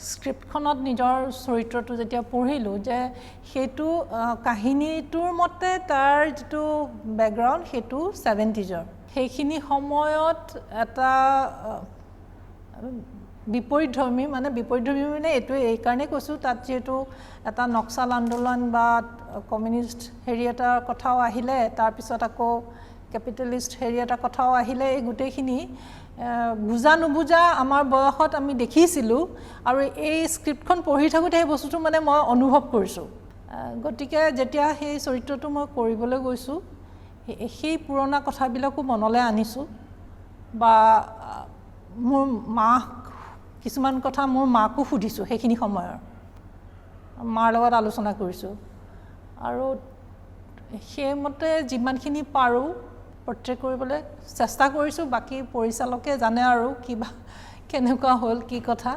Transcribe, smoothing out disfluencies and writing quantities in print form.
স্ক্ৰিপ্টখনত নিজৰ চৰিত্ৰটো যেতিয়া পঢ়িলোঁ যে সেইটো কাহিনীটোৰ মতে তাৰ যিটো বেকগ্ৰাউণ্ড সেইটো 70s সেইখিনি সময়ত এটা বিপৰীতধৰ্মী মানে এইটোৱে এইকাৰণেই কৈছোঁ তাত যিহেতু এটা নক্সাল আন্দোলন বা কমিউনিষ্ট হেৰি এটাৰ কথাও আহিলে তাৰপিছত আকৌ কেপিটেলিষ্ট হেৰি এটা কথাও আহিলে এই গোটেইখিনি বুজা নুবুজা আমাৰ বয়সত আমি দেখিছিলোঁ আৰু এই স্ক্ৰিপ্টখন পঢ়ি থাকোঁতে সেই বস্তুটো মানে মই অনুভৱ কৰিছোঁ গতিকে যেতিয়া সেই চৰিত্ৰটো মই কৰিবলৈ গৈছোঁ সেই পুৰণা কথাবিলাকো মনলৈ আনিছোঁ বা মোৰ মাক কিছুমান কথা মোৰ মাকো সুধিছোঁ সেইখিনি সময়ৰ মাৰ লগত আলোচনা কৰিছোঁ আৰু সেইমতে যিমানখিনি পাৰোঁ পৰ্ট্ৰেট কৰিবলৈ চেষ্টা কৰিছোঁ বাকী পৰিচালকে জানে আৰু কিবা কেনেকুৱা হ'ল কি কথা